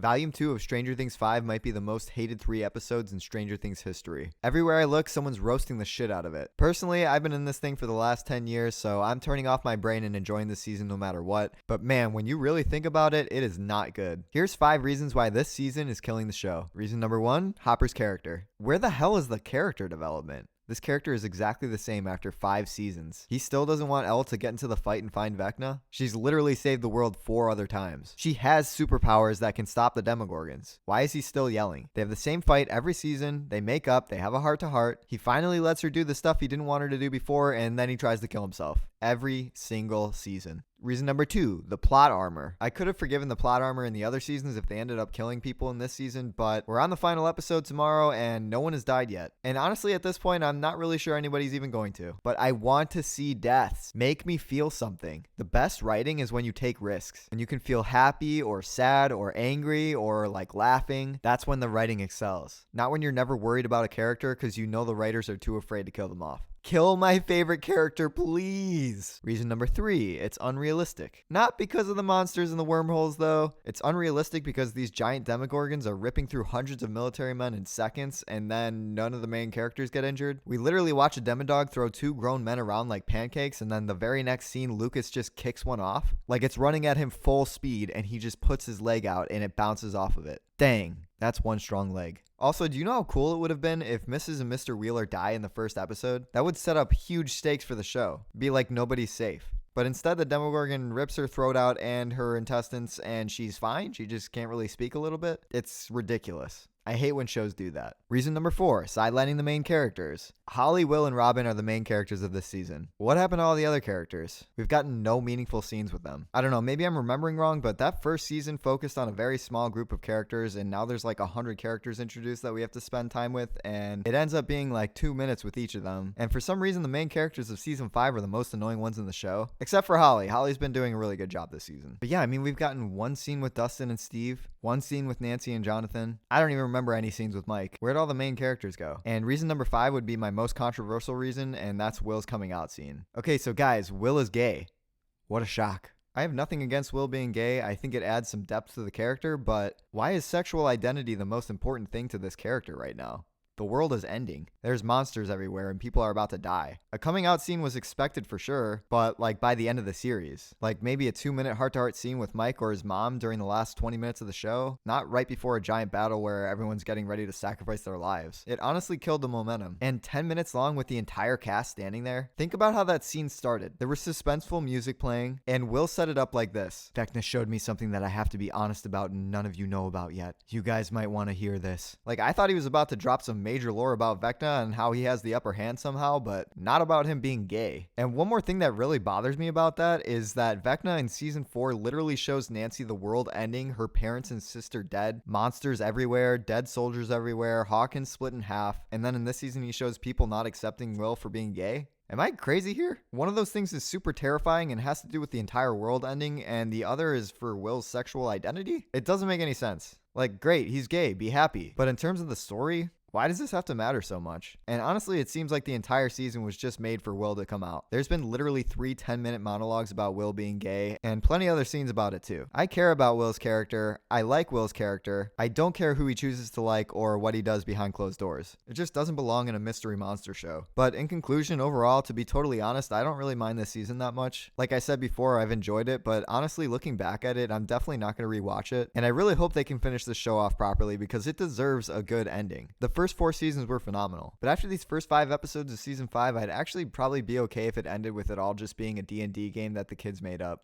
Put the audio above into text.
Volume 2 of Stranger Things 5 might be the most hated 3 episodes in Stranger Things history. Everywhere I look, someone's roasting the shit out of it. Personally, I've been in this thing for the last 10 years, so I'm turning off my brain and enjoying this season no matter what. But man, when you really think about it, it is not good. Here's 5 reasons why this season is killing the show. Reason number 1, Hopper's character. Where the hell is the character development? This character is exactly the same after 5 seasons. He still doesn't want Elle to get into the fight and find Vecna. She's literally saved the world 4 other times. She has superpowers that can stop the Demogorgons. Why is he still yelling? They have the same fight every season. They make up. They have a heart-to-heart. He finally lets her do the stuff he didn't want her to do before, and then he tries to kill himself. Every single season. Reason number 2, the plot armor. I could have forgiven the plot armor in the other seasons if they ended up killing people in this season, but we're on the final episode tomorrow and no one has died yet. And honestly, at this point, I'm not really sure anybody's even going to. But I want to see deaths. Make me feel something. The best writing is when you take risks. When you can feel happy or sad or angry or like laughing. That's when the writing excels. Not when you're never worried about a character because you know the writers are too afraid to kill them off. Kill my favorite character, please. Reason number 3, it's unrealistic. Not because of the monsters and the wormholes, though. It's unrealistic because these giant demogorgons are ripping through hundreds of military men in seconds, and then none of the main characters get injured. We literally watch a demodog throw 2 grown men around like pancakes, and then the very next scene, Lucas just kicks one off. Like it's running at him full speed, and he just puts his leg out, and it bounces off of it. Dang, that's one strong leg. Also, do you know how cool it would have been if Mrs. and Mr. Wheeler die in the first episode? That would set up huge stakes for the show. Be like nobody's safe. But instead, the Demogorgon rips her throat out and her intestines, and she's fine. She just can't really speak a little bit. It's ridiculous. I hate when shows do that. Reason number 4, sidelining the main characters. Holly, Will, and Robin are the main characters of this season. What happened to all the other characters? We've gotten no meaningful scenes with them. I don't know, maybe I'm remembering wrong, but that first season focused on a very small group of characters, and now there's like 100 characters introduced that we have to spend time with, and it ends up being like 2 minutes with each of them. And for some reason, the main characters of season 5 are the most annoying ones in the show. Except for Holly. Holly's been doing a really good job this season. But yeah, I mean, we've gotten 1 scene with Dustin and Steve, 1 scene with Nancy and Jonathan. I don't even remember any scenes with Mike. Where'd all the main characters go? And reason number 5 would be my most controversial reason, and that's Will's coming out scene. Okay, so guys, Will is gay. What a shock. I have nothing against Will being gay. I think it adds some depth to the character, but why is sexual identity the most important thing to this character right now? The world is ending. There's monsters everywhere and people are about to die. A coming out scene was expected for sure, but like by the end of the series. Like maybe a 2-minute heart-to-heart scene with Mike or his mom during the last 20 minutes of the show. Not right before a giant battle where everyone's getting ready to sacrifice their lives. It honestly killed the momentum. And 10 minutes long with the entire cast standing there. Think about how that scene started. There was suspenseful music playing, and Will set it up like this. Vecna showed me something that I have to be honest about and none of you know about yet. You guys might want to hear this. Like I thought he was about to drop some major lore about Vecna and how he has the upper hand somehow, but not about him being gay. And one more thing that really bothers me about that is that Vecna in season 4 literally shows Nancy the world ending, her parents and sister dead, monsters everywhere, dead soldiers everywhere, Hawkins split in half, and then in this season he shows people not accepting Will for being gay. Am I crazy here? One of those things is super terrifying and has to do with the entire world ending, and the other is for Will's sexual identity? It doesn't make any sense. Like, great, he's gay, be happy. But in terms of the story, why does this have to matter so much? And honestly, it seems like the entire season was just made for Will to come out. There's been literally 3 10-minute monologues about Will being gay, and plenty other scenes about it too. I care about Will's character. I like Will's character. I don't care who he chooses to like or what he does behind closed doors. It just doesn't belong in a mystery monster show. But in conclusion, overall, to be totally honest, I don't really mind this season that much. Like I said before, I've enjoyed it, but honestly, looking back at it, I'm definitely not going to rewatch it. And I really hope they can finish the show off properly because it deserves a good ending. The first 4 seasons were phenomenal. But after these first 5 episodes of season 5, I'd actually probably be okay if it ended with it all just being a D&D game that the kids made up.